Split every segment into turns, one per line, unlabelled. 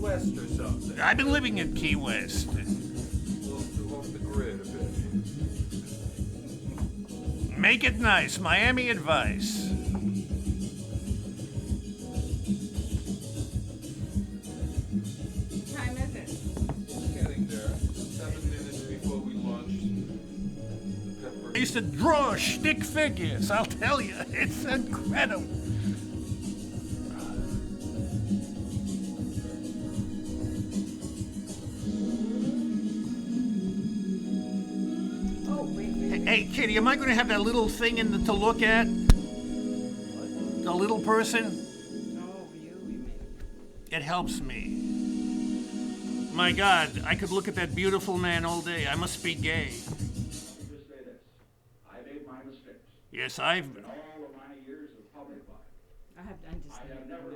West or something.
I've been living in Key West.
Off the grid a bit.
Make it nice. Miami advice.
What time is it?
Getting there. 7 minutes before we launched the pepper.
I used to draw stick figures, I'll tell you. It's incredible.
Oh, wait.
Hey, Kitty, am I going to have that little thing to look at? The little person?
Oh, you mean.
It helps me. My God, I could look at that beautiful man all day. I must be gay.
Just say this. I made my mistakes.
Yes, I've...
In all of my years of public life,
I have
I have never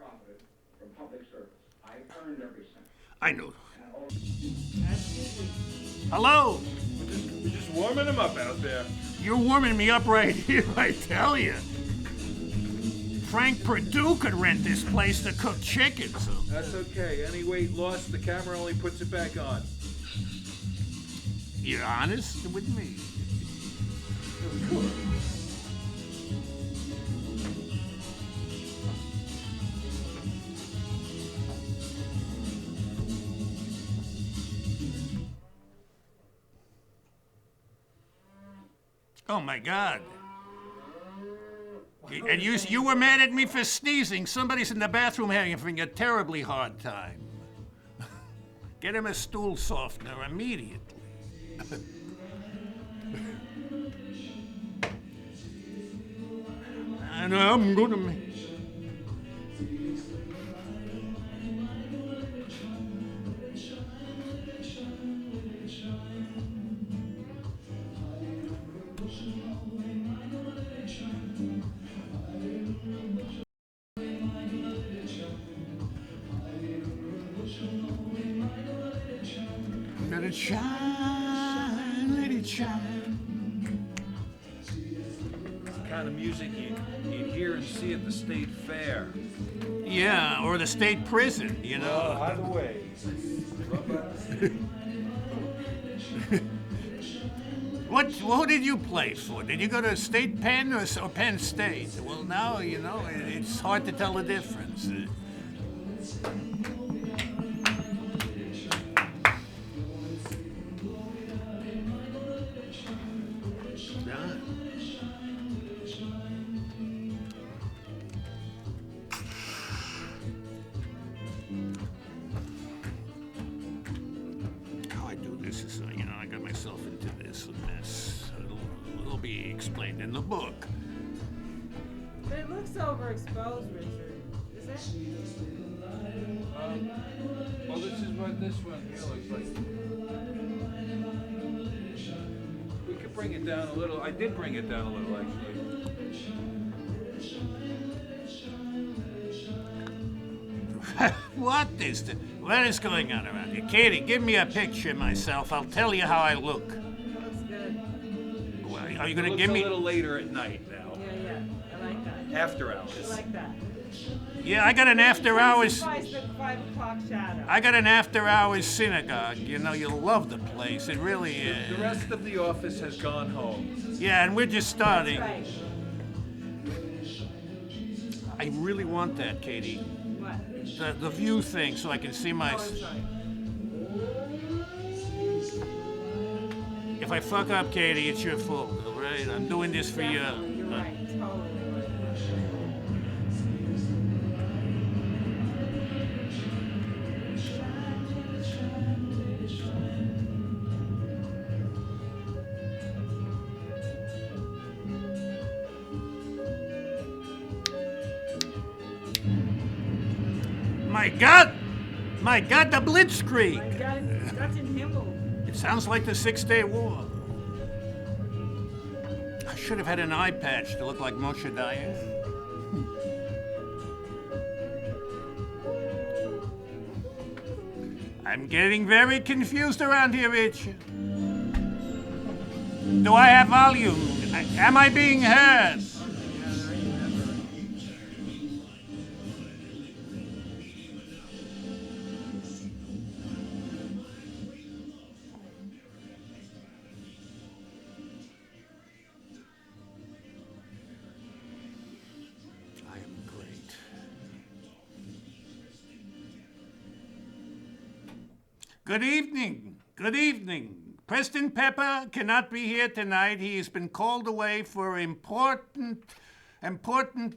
profited from public service. I earned every cent.
I know.
And all
Absolutely.
Hello?
We're just warming them up out there.
You're warming me up right here, I tell you. Frank Perdue could rent this place to cook chicken, so...
That's okay. Any weight lost, the camera only puts it back on.
You're honest with me?
Of course.
Oh my God. And you were mad at me for sneezing. Somebody's in the bathroom having a terribly hard time. Get him a stool softener immediately. And I'm gonna make... Let it shine, let it shine.
The kind of music you'd hear and see at the state fair.
Yeah, or the state prison, you know.
By the way.
What did you play for? Did you go to State Penn or Penn State? Well, now, you know, it's hard to tell the difference. How I do this is, you know, I got myself into this and this. It'll be explained in the book.
But it looks overexposed, Richard. Is it?
Well, this is what this one here looks like. We could bring it down a little. I did bring it down a little, actually.
What is going on around here? Katie, give me a picture of myself. I'll tell you how I look.
It looks good.
Well, are you going to
It
give
looks
me...
a little later at night now.
Yeah. I like that.
After
I
hours.
like that.
Yeah, I got an after hours...
Sacrifice the 5 o'clock shadow.
I got an after hours synagogue. You know, you'll love the place. It really is.
The rest of the office has gone home.
Yeah, and we're just starting.
Right.
I really want that, Katie.
What?
The view thing, so I can see my...
Oh, I'm sorry.
If I fuck up, Katie, it's your fault, all right? I'm doing this for you.
Definitely, you're right. Totally.
My God, the Blitzkrieg!
My God, it's Dutch and Himmel.
It sounds like the Six-Day War. I should have had an eye patch to look like Moshe Dayan. I'm getting very confused around here, Rich. Do I have volume? Am I being heard? Good evening. Good evening. Preston Pepper cannot be here tonight. He has been called away for important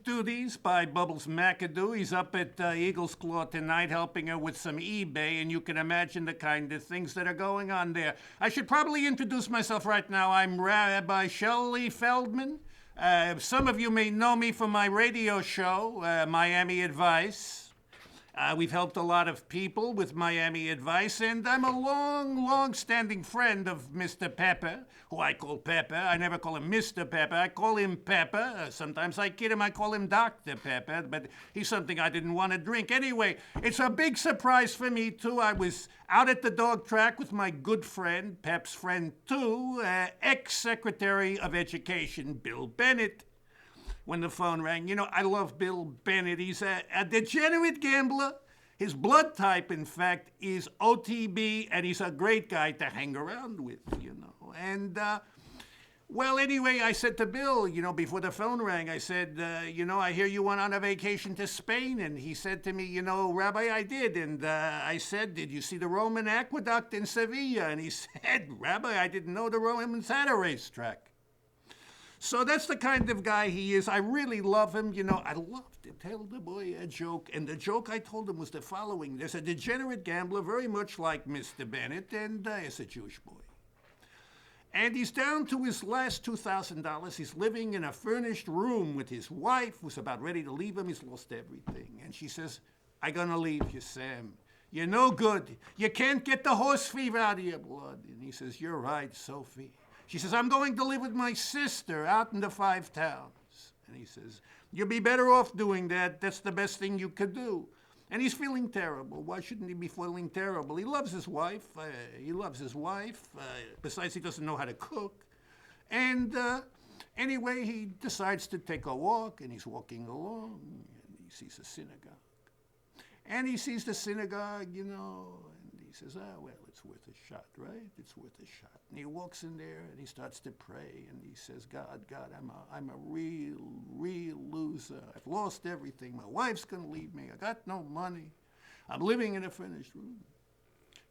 duties by Bubbles McAdoo. He's up at Eagle's Claw tonight helping her with some eBay, and you can imagine the kind of things that are going on there. I should probably introduce myself right now. I'm Rabbi Shelley Feldman. Some of you may know me from my radio show, Miami Advice. We've helped a lot of people with Miami Advice, and I'm a long-standing friend of Mr. Pepper, who I call Pepper. I never call him Mr. Pepper. I call him Pepper. Sometimes I kid him. I call him Dr. Pepper, but he's something I didn't want to drink. Anyway, it's a big surprise for me, too. I was out at the dog track with my good friend, Pep's friend, too, ex-Secretary of Education, Bill Bennett. When the phone rang. You know, I love Bill Bennett. He's a degenerate gambler. His blood type, in fact, is OTB, and he's a great guy to hang around with, you know. And, well, anyway, I said to Bill, you know, before the phone rang, I said, you know, I hear you went on a vacation to Spain. And he said to me, you know, Rabbi, I did. And I said, did you see the Roman aqueduct in Sevilla? And he said, Rabbi, I didn't know the Romans had a racetrack. So that's the kind of guy he is. I really love him. You know, I love to tell the boy a joke. And the joke I told him was the following. There's a degenerate gambler, very much like Mr. Bennett, and he's a Jewish boy. And he's down to his last $2,000. He's living in a furnished room with his wife, who's about ready to leave him. He's lost everything. And she says, I'm going to leave you, Sam. You're no good. You can't get the horse fever out of your blood. And he says, you're right, Sophie. She says, I'm going to live with my sister out in the 5 towns. And he says, you'll be better off doing that. That's the best thing you could do. And he's feeling terrible. Why shouldn't he be feeling terrible? He loves his wife. Besides, he doesn't know how to cook. And anyway, he decides to take a walk, and he's walking along, and he sees a synagogue. And he sees the synagogue, you know, and he says, well, it's worth a shot, right? It's worth a shot. And he walks in there, and he starts to pray, and he says, God, I'm a real loser. I've lost everything. My wife's going to leave me. I got no money. I'm living in a furnished room.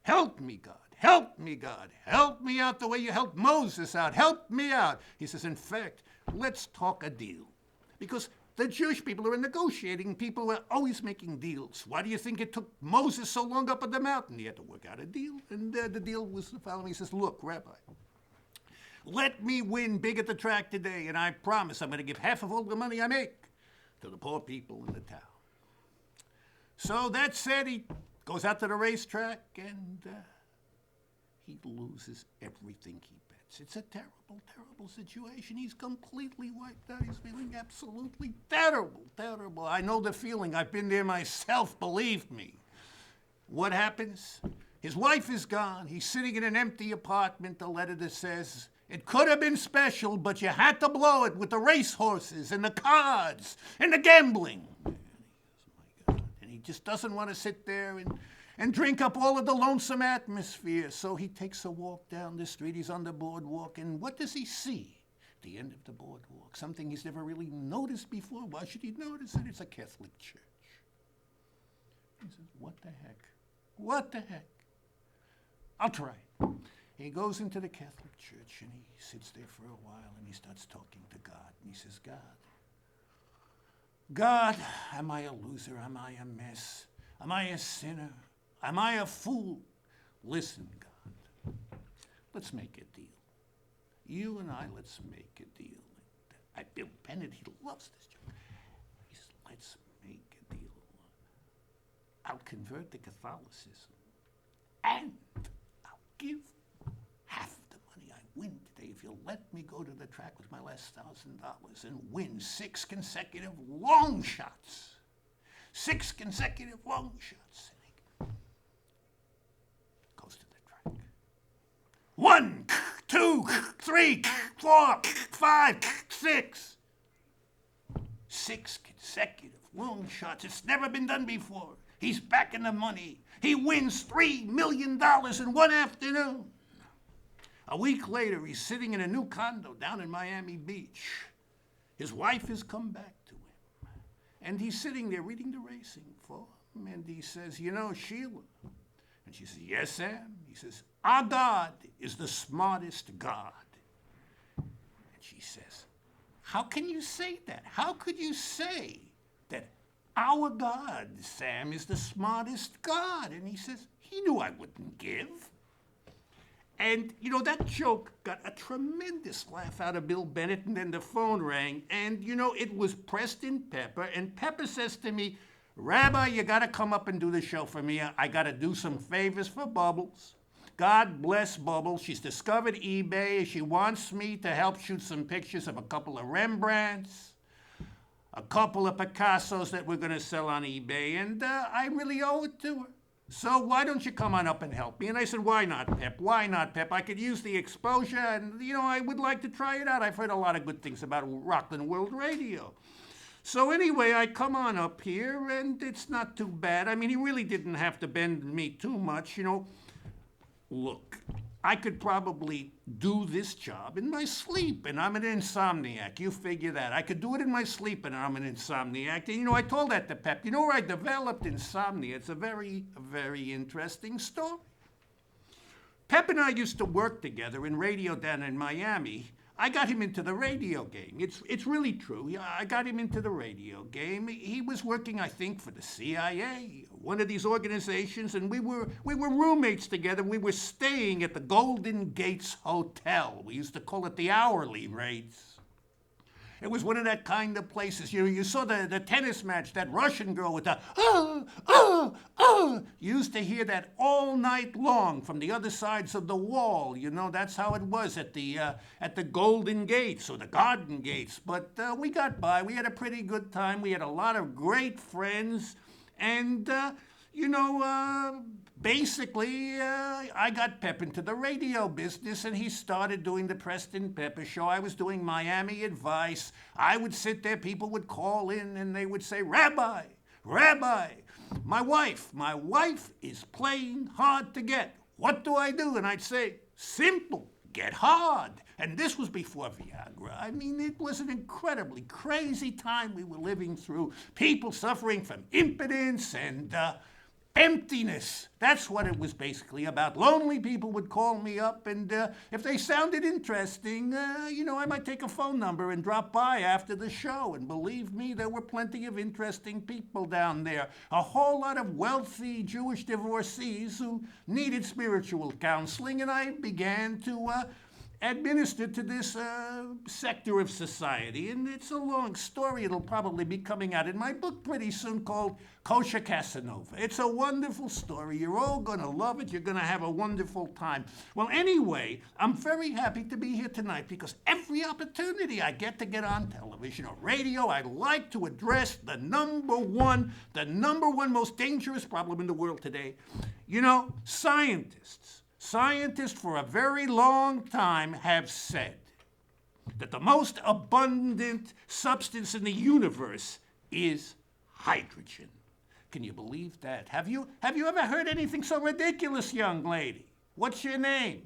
Help me, God. Help me, God. Help me out the way you helped Moses out. Help me out. He says, in fact, let's talk a deal. Because the Jewish people are negotiating people who are always making deals. Why do you think it took Moses so long up on the mountain? He had to work out a deal, and the deal was the following. He says, look, Rabbi, let me win big at the track today, and I promise I'm going to give half of all the money I make to the poor people in the town. So that said, he goes out to the racetrack, and he loses everything he bets. It's a terrible situation. He's completely wiped out. He's feeling absolutely terrible. I know the feeling. I've been there myself, believe me. What happens? His wife is gone. He's sitting in an empty apartment, a letter that says, it could have been special, but you had to blow it with the racehorses and the cards and the gambling. And he goes, my God. And he just doesn't want to sit there and drink up all of the lonesome atmosphere. So he takes a walk down the street. He's on the boardwalk, and what does he see at the end of the boardwalk? Something he's never really noticed before. Why should he notice it? It's a Catholic church. He says, what the heck? What the heck? I'll try. He goes into the Catholic church, and he sits there for a while, and he starts talking to God. And he says, God, am I a loser? Am I a mess? Am I a sinner? Am I a fool? Listen, God, let's make a deal. You and I, let's make a deal. Bill Bennett, he loves this joke. He says, let's make a deal. I'll convert to Catholicism, and I'll give half the money I win today if you'll let me go to the track with my last $1,000 and win 6 consecutive long shots. 6 consecutive long shots. Goes to the track. 1, 2, 3, 4, 5, 6. 6 consecutive long shots. It's never been done before. He's back in the money. He wins $3 million in one afternoon. A week later, he's sitting in a new condo down in Miami Beach. His wife has come back to him. And he's sitting there reading the racing form. And he says, you know, Sheila, And she says, yes, Sam. He says, our God is the smartest God. And she says, how can you say that? How could you say that our God, Sam, is the smartest God? And he says, he knew I wouldn't give. And, you know, that joke got a tremendous laugh out of Bill Bennett, and then the phone rang, and, you know, it was Preston Pepper, and Pepper says to me, Rabbi, you gotta come up and do the show for me. I gotta do some favors for Bubbles. God bless Bubbles. She's discovered eBay. She wants me to help shoot some pictures of a couple of Rembrandts, a couple of Picassos that we're gonna sell on eBay, and I really owe it to her. So why don't you come on up and help me? And I said, why not, Pep? Why not, Pep? I could use the exposure, and, you know, I would like to try it out. I've heard a lot of good things about Rockland World Radio. So anyway, I come on up here, and it's not too bad. I mean, he really didn't have to bend me too much, you know. Look, I could probably do this job in my sleep, and I'm an insomniac. You figure that. I could do it in my sleep, and I'm an insomniac. And, you know, I told that to Pep. You know where I developed insomnia? It's a very, very interesting story. Pep and I used to work together in radio down in Miami. I got him into the radio game. It's really true. I got him into the radio game. He was working, I think, for the CIA, one of these organizations, and we were roommates together. We were staying at the Golden Gates Hotel. We used to call it the hourly rates. It was one of that kind of places. You saw the tennis match, that Russian girl with the, You used to hear that all night long from the other sides of the wall. You know, that's how it was at the Golden Gates or the Garden Gates. But we got by. We had a pretty good time. We had a lot of great friends. And, basically, I got Pep into the radio business, and he started doing the Preston Pepper Show. I was doing Miami Advice. I would sit there, people would call in, and they would say, Rabbi, my wife is playing hard to get. What do I do? And I'd say, simple, get hard. And this was before Viagra. I mean, it was an incredibly crazy time we were living through. People suffering from impotence and emptiness. That's what it was basically about. Lonely people would call me up, and if they sounded interesting, I might take a phone number and drop by after the show. And believe me, there were plenty of interesting people down there. A whole lot of wealthy Jewish divorcees who needed spiritual counseling, and I began to administered to this sector of society. And it's a long story. It'll probably be coming out in my book pretty soon called Kosher Casanova. It's a wonderful story. You're all going to love it. You're going to have a wonderful time. Well, anyway, I'm very happy to be here tonight because every opportunity I get to get on television or radio, I like to address the number one most dangerous problem in the world today. You know, scientists for a very long time have said that the most abundant substance in the universe is hydrogen. Can you believe that? Have you ever heard anything so ridiculous, young lady? What's your name?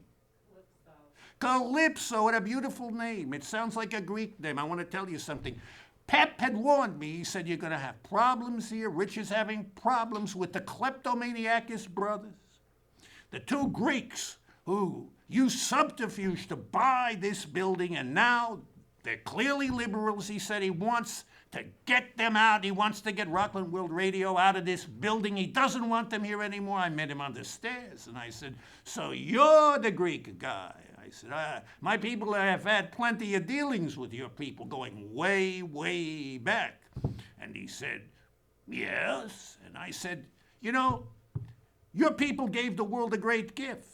Calypso, what a beautiful name. It sounds like a Greek name. I want to tell you something. Pep had warned me. He said, you're going to have problems here. Rich is having problems with the kleptomaniacus brothers. The two Greeks who used subterfuge to buy this building, and now they're clearly liberals. He said he wants to get them out. He wants to get Rockland World Radio out of this building. He doesn't want them here anymore. I met him on the stairs, and I said, so you're the Greek guy. I said, my people have had plenty of dealings with your people going way, way back. And he said, yes. And I said, your people gave the world a great gift.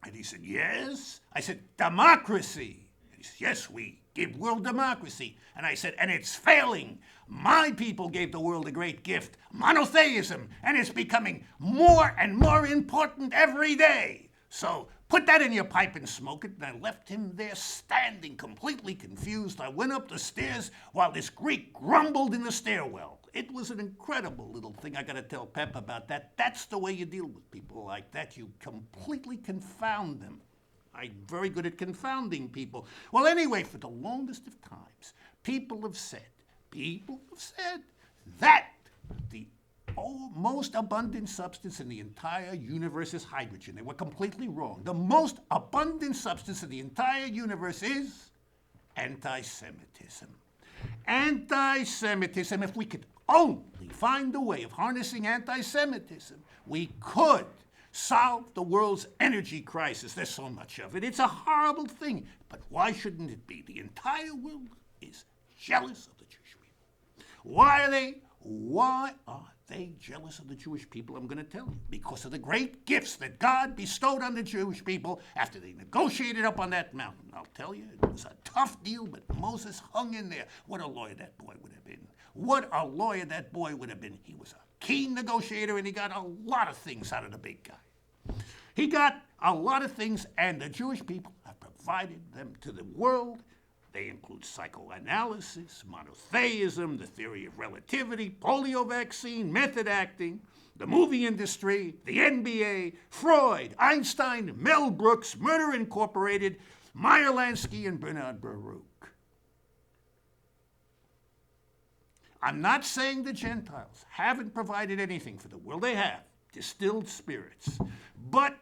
And he said, yes. I said, democracy. And he said, yes, we give world democracy. And I said, and it's failing. My people gave the world a great gift, monotheism, and it's becoming more and more important every day. So put that in your pipe and smoke it. And I left him there standing, completely confused. I went up the stairs while this Greek grumbled in the stairwell. It was an incredible little thing. I got to tell Pep about that. That's the way you deal with people like that. You completely confound them. I'm very good at confounding people. Well, anyway, for the longest of times, people have said that the most abundant substance in the entire universe is hydrogen. They were completely wrong. The most abundant substance in the entire universe is anti-Semitism. Anti-Semitism, if we could only find a way of harnessing anti-Semitism, we could solve the world's energy crisis. There's so much of it. It's a horrible thing. But why shouldn't it be? The entire world is jealous of the Jewish people. Why are they jealous of the Jewish people? I'm going to tell you. Because of the great gifts that God bestowed on the Jewish people after they negotiated up on that mountain. I'll tell you, it was a tough deal, but Moses hung in there. What a lawyer that boy would have been. What a lawyer that boy would have been. He was a keen negotiator, and he got a lot of things out of the big guy. He got a lot of things, and the Jewish people have provided them to the world. They include psychoanalysis, monotheism, the theory of relativity, polio vaccine, method acting, the movie industry, the NBA, Freud, Einstein, Mel Brooks, Murder Incorporated, Meyer Lansky, and Bernard Baruch. I'm not saying the Gentiles haven't provided anything for the world. They have, distilled spirits. But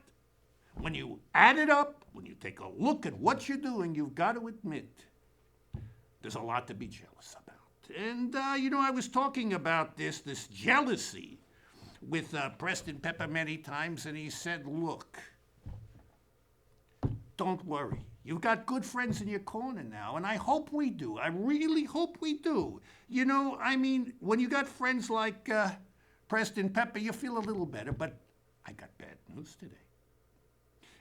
when you add it up, when you take a look at what you're doing, you've got to admit there's a lot to be jealous about. And, I was talking about this jealousy with Preston Pepper many times, and he said, look, don't worry. You've got good friends in your corner now, and I hope we do. I really hope we do. When you got friends like Preston Pepper, you feel a little better, but I got bad news today.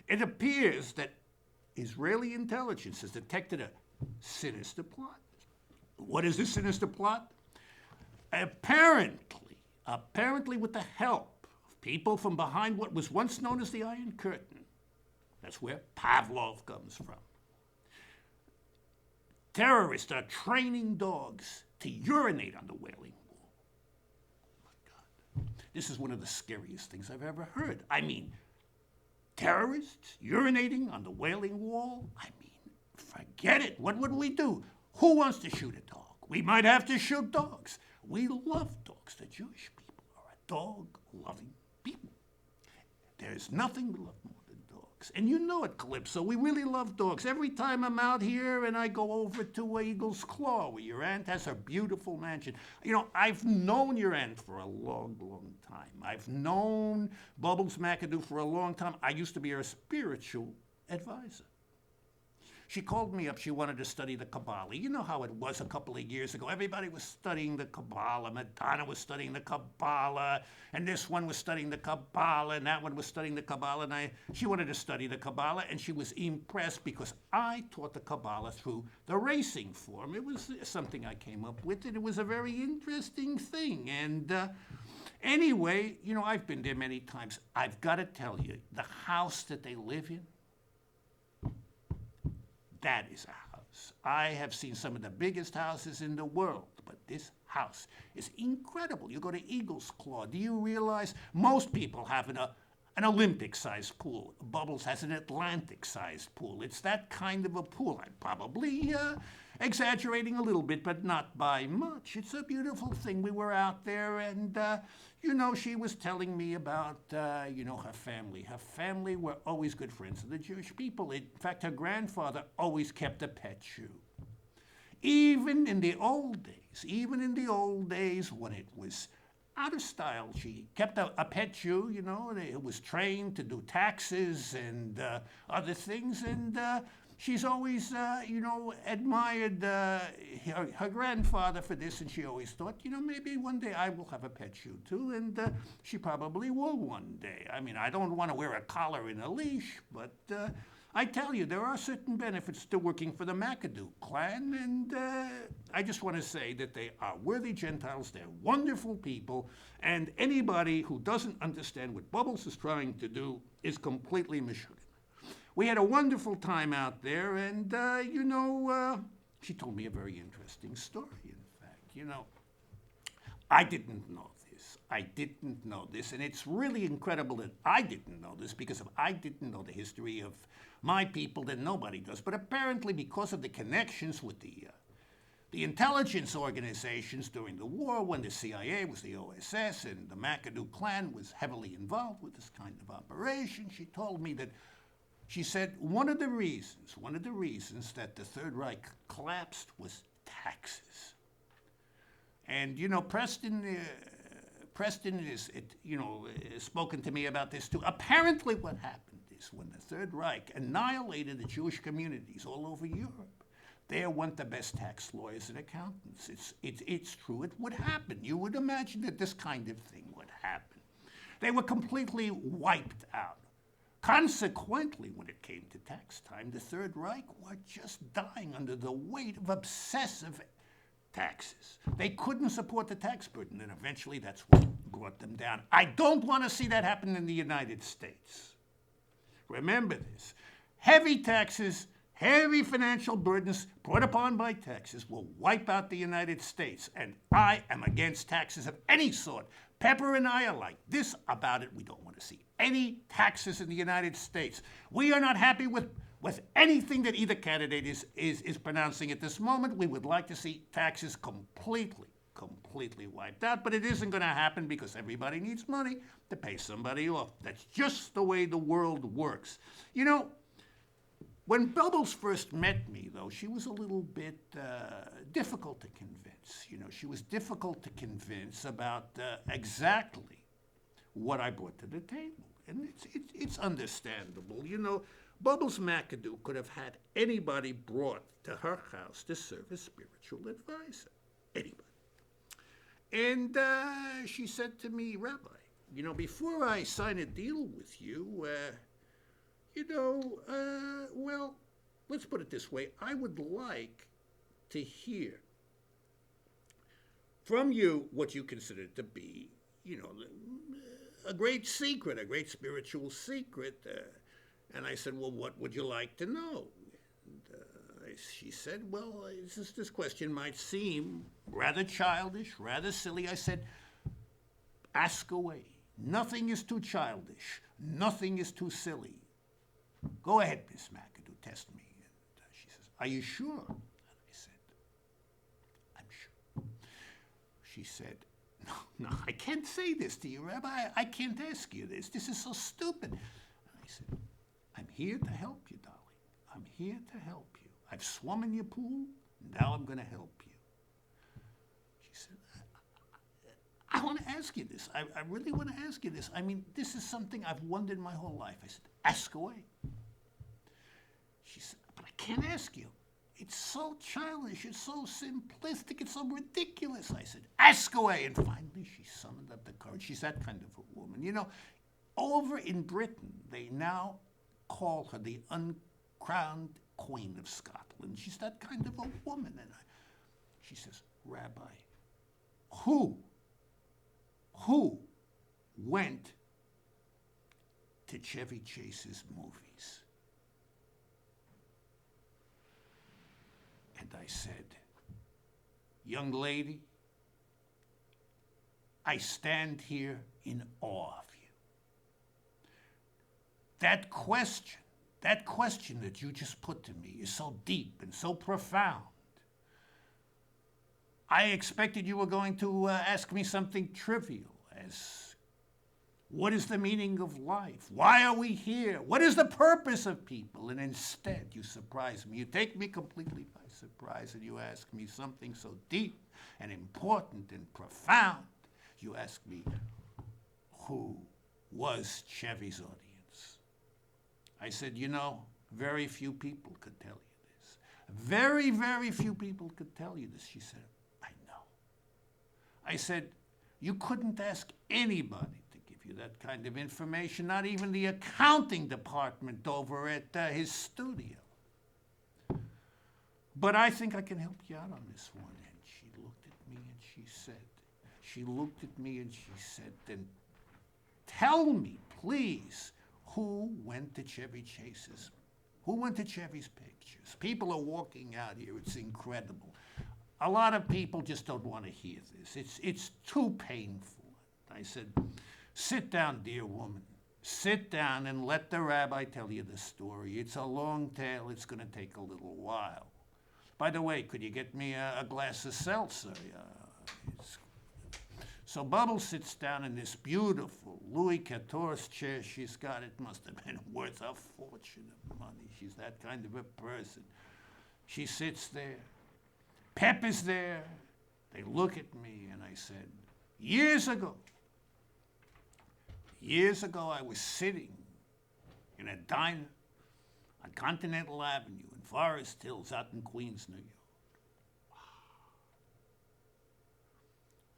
It appears that Israeli intelligence has detected a sinister plot. What is this sinister plot? Apparently with the help of people from behind what was once known as the Iron Curtain. That's where Pavlov comes from. Terrorists are training dogs to urinate on the Wailing Wall. Oh my God. This is one of the scariest things I've ever heard. Terrorists urinating on the Wailing Wall? Forget it. What would we do? Who wants to shoot a dog? We might have to shoot dogs. We love dogs. The Jewish people are a dog-loving people. There's nothing we love more than dogs. And you know it, Calypso. We really love dogs. Every time I'm out here and I go over to Eagle's Claw, where your aunt has her beautiful mansion. I've known your aunt for a long, long time. I've known Bubbles McAdoo for a long time. I used to be her spiritual advisor. She called me up. She wanted to study the Kabbalah. You know how it was a couple of years ago. Everybody was studying the Kabbalah. Madonna was studying the Kabbalah, and this one was studying the Kabbalah, and that one was studying the Kabbalah. And she wanted to study the Kabbalah, and she was impressed because I taught the Kabbalah through the racing form. It was something I came up with, and it was a very interesting thing. And anyway, I've been there many times. I've got to tell you, the house that they live in, that is a house. I have seen some of the biggest houses in the world, but this house is incredible. You go to Eagle's Claw. Do you realize most people have an Olympic-sized pool? Bubbles has an Atlantic-sized pool. It's that kind of a pool. I'm probably exaggerating a little bit, but not by much. It's a beautiful thing. We were out there, and she was telling me about, her family. Her family were always good friends of the Jewish people. In fact, her grandfather always kept a pet Jew. Even in the old days when it was out of style, she kept a pet Jew, it was trained to do taxes and other things, and she's always, admired her grandfather for this, and she always thought, maybe one day I will have a pet Jew too, and she probably will one day. I don't want to wear a collar and a leash, but I tell you, there are certain benefits to working for the McAdoo clan, and I just want to say that they are worthy Gentiles, they're wonderful people, and anybody who doesn't understand what Bubbles is trying to do is completely mistaken. We had a wonderful time out there, and, she told me a very interesting story, in fact. I didn't know this. And it's really incredible that I didn't know this, because if I didn't know the history of my people, then nobody does. But apparently, because of the connections with the The intelligence organizations during the war, when the CIA was the OSS and the McAdoo clan was heavily involved with this kind of operation, she told me that, she said, one of the reasons that the Third Reich collapsed was taxes. And, you know, Preston is, spoken to me about this too. Apparently what happened is when the Third Reich annihilated the Jewish communities all over Europe, there went the best tax lawyers and accountants. It's true, it would happen. You would imagine that this kind of thing would happen. They were completely wiped out. Consequently, when it came to tax time, the Third Reich were just dying under the weight of obsessive taxes. They couldn't support the tax burden, and eventually that's what brought them down. I don't want to see that happen in the United States. Remember this. Heavy taxes, heavy financial burdens brought upon by taxes will wipe out the United States, and I am against taxes of any sort. Pepper and I are like this about it. We don't want to see any taxes in the United States. We are not happy with anything that either candidate is pronouncing at this moment. We would like to see taxes completely wiped out, but it isn't going to happen because everybody needs money to pay somebody off. That's just the way the world works. You know, when Bubbles first met me, though, she was a little bit difficult to convince. You know, she was difficult to convince about exactly what I brought to the table. And it's understandable. You know, Bubbles McAdoo could have had anybody brought to her house to serve as spiritual advisor. Anybody. And she said to me, Rabbi, you know, before I sign a deal with you, well, let's put it this way. I would like to hear from you what you consider to be, you know, a great secret, a great spiritual secret. And I said, well, what would you like to know? And she said, well, this question might seem rather childish, rather silly. I said, ask away. Nothing is too childish. Nothing is too silly. Go ahead, Miss McAdoo, test me. And she says, are you sure? And I said, I'm sure. She said, no, I can't say this to you, Rabbi. I can't ask you this. This is so stupid. And I said, I'm here to help you, darling. I'm here to help you. I've swum in your pool. Now I'm going to help you. She said, I want to ask you this. I really want to ask you this. I mean, this is something I've wondered my whole life. I said, ask away. She said, but I can't ask you. It's so childish. It's so simplistic. It's so ridiculous. I said, ask away. And finally, she summoned up the courage. She's that kind of a woman. You know, over in Britain, they now call her the uncrowned Queen of Scotland. She's that kind of a woman. And she says, Rabbi, who went to Chevy Chase's movies? And I said, young lady, I stand here in awe of you. That question that you just put to me is so deep and so profound. I expected you were going to ask me something trivial, as what is the meaning of life? Why are we here? What is the purpose of people? And instead, you surprise me. You take me completely by surprise, and you ask me something so deep and important and profound. You ask me, who was Chevy's audience? I said, you know, very few people could tell you this. Very, very few people could tell you this. She said, I know. I said, you couldn't ask anybody to give you that kind of information, not even the accounting department over at his studio. But I think I can help you out on this one. And she looked at me and she said, then tell me, please, who went to Chevy Chase's? Who went to Chevy's pictures? People are walking out here. It's incredible. A lot of people just don't want to hear this. It's too painful. I said, sit down, dear woman. Sit down and let the rabbi tell you the story. It's a long tale. It's going to take a little while. By the way, could you get me a glass of seltzer? So Bubbles sits down in this beautiful Louis XIV chair she's got. It must have been worth a fortune of money. She's that kind of a person. She sits there. Pep is there. They look at me, and I said, years ago, I was sitting in a diner on Continental Avenue in Forest Hills out in Queens, New York.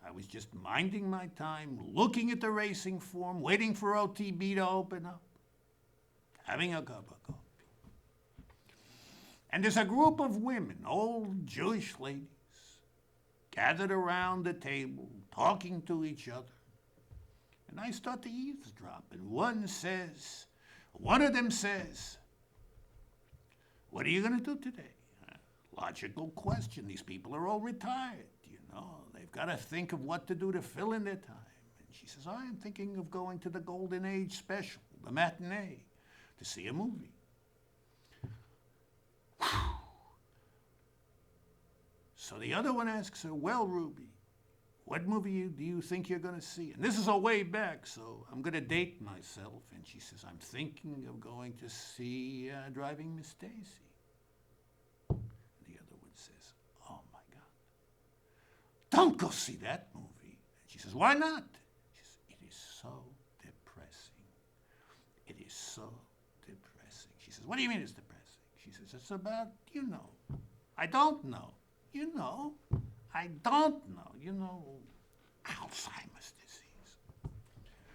I was just minding my time, looking at the racing form, waiting for OTB to open up, having a cup of coffee. And there's a group of women, old Jewish ladies, gathered around the table, talking to each other. And I start to eavesdrop, and one of them says, what are you going to do today? Logical question. These people are all retired, you know. They've got to think of what to do to fill in their time. And she says, I am thinking of going to the Golden Age special, the matinee, to see a movie. So the other one asks her, well, Ruby, what movie do you think you're going to see? And this is a way back, so I'm going to date myself. And she says, I'm thinking of going to see Driving Miss Daisy. The other one says, oh, my God. Don't go see that movie. And she says, why not? She says, it is so depressing. It is so depressing. She says, what do you mean it's depressing? She says, it's about, you know. I don't know. You know. I don't know. You know, Alzheimer's disease.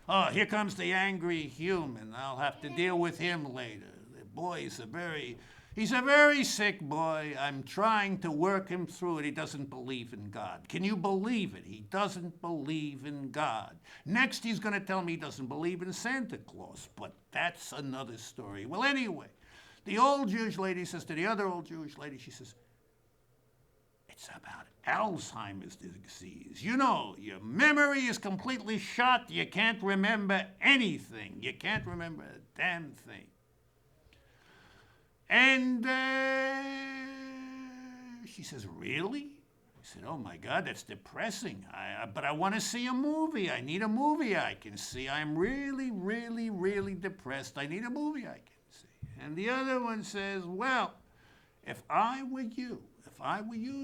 Oh, here comes the angry human. I'll have to deal with him later. The boy is he's a very sick boy. I'm trying to work him through it. He doesn't believe in God. Can you believe it? He doesn't believe in God. Next, he's going to tell me he doesn't believe in Santa Claus, but that's another story. Well, anyway, the old Jewish lady says to the other old Jewish lady, she says, it's about Alzheimer's disease. You know, your memory is completely shot. You can't remember anything. You can't remember a damn thing. And she says, really? I said, oh, my God, that's depressing. But I want to see a movie. I need a movie I can see. I'm really, really, really depressed. I need a movie I can see. And the other one says, well, if I were you,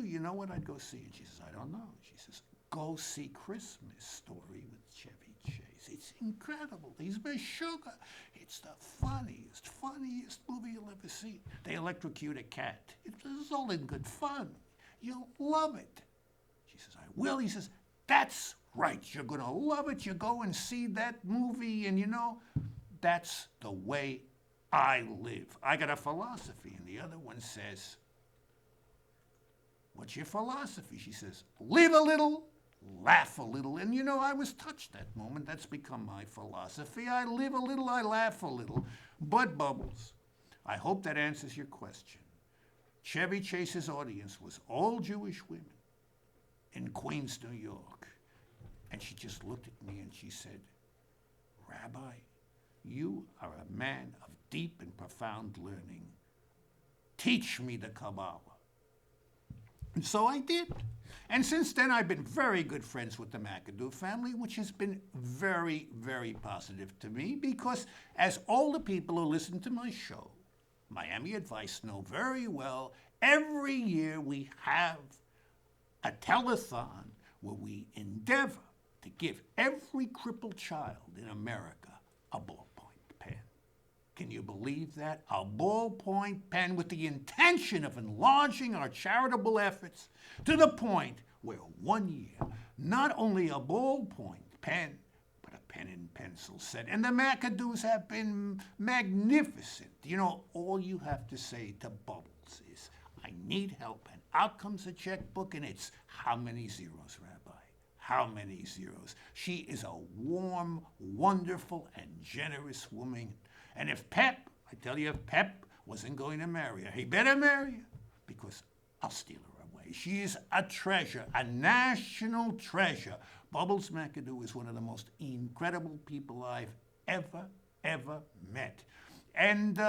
you know what I'd go see? And she says, I don't know. She says, go see Christmas Story with Chevy Chase. It's incredible. He's my sugar. It's the funniest movie you'll ever see. They electrocute a cat. It's all in good fun. You'll love it. She says, I will. He says, that's right. You're going to love it. You go and see that movie, and you know, that's the way I live. I got a philosophy. And the other one says, what's your philosophy? She says, live a little, laugh a little. And you know, I was touched that moment. That's become my philosophy. I live a little, I laugh a little. But Bubbles, I hope that answers your question. Chevy Chase's audience was all Jewish women in Queens, New York. And she just looked at me and she said, Rabbi, you are a man of deep and profound learning. Teach me the Kabbalah. And so I did. And since then, I've been very good friends with the McAdoo family, which has been very, very positive to me because as all the people who listen to my show, Miami Advice, know very well, every year we have a telethon where we endeavor to give every crippled child in America a ballpoint pen. Can you believe that? A ballpoint pen with the intention of enlarging our charitable efforts to the point where 1 year, not only a ballpoint pen, but a pen and pencil set. And the McAdoos have been magnificent. You know, all you have to say to Bubbles is, I need help. And out comes a checkbook, and it's how many zeros, Rabbi? How many zeros? She is a warm, wonderful, and generous woman. And if Pep, I tell you, if Pep wasn't going to marry her, he better marry her because I'll steal her away. She is a treasure, a national treasure. Bubbles McAdoo is one of the most incredible people I've ever met. And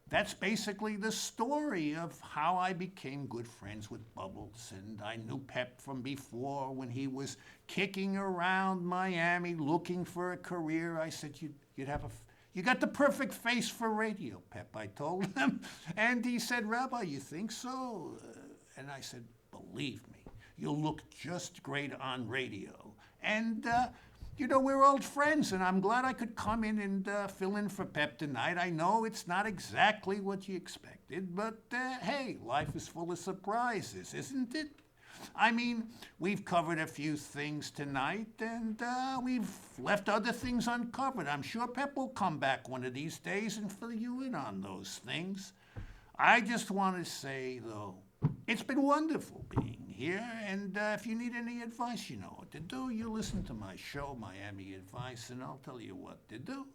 that's basically the story of how I became good friends with Bubbles. And I knew Pep from before when he was kicking around Miami looking for a career. I said, you got the perfect face for radio, Pep, I told him. And he said, Rabbi, you think so? And I said, believe me, you'll look just great on radio. And we're old friends, and I'm glad I could come in and fill in for Pep tonight. I know it's not exactly what you expected, but hey, life is full of surprises, isn't it? I mean, we've covered a few things tonight, and we've left other things uncovered. I'm sure Pep will come back one of these days and fill you in on those things. I just want to say, though, it's been wonderful being here, and if you need any advice, you know what to do. You listen to my show, Miami Advice, and I'll tell you what to do.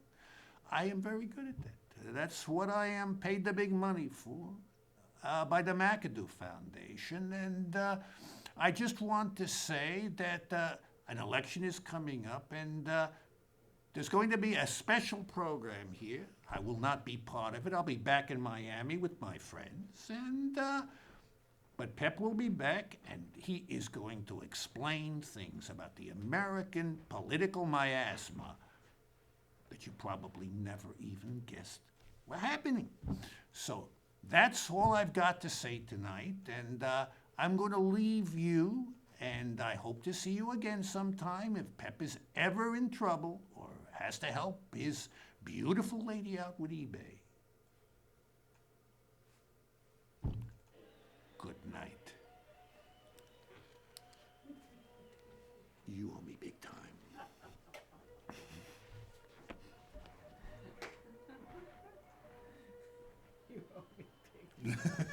I am very good at that. That's what I am paid the big money for by the McAdoo Foundation, and I just want to say that an election is coming up, and there's going to be a special program here. I will not be part of it. I'll be back in Miami with my friends, and but Pep will be back, and he is going to explain things about the American political miasma that you probably never even guessed were happening. So that's all I've got to say tonight, and I'm going to leave you, and I hope to see you again sometime if Pep is ever in trouble or has to help his beautiful lady out with eBay. Good night. You owe me big time.
You owe me big.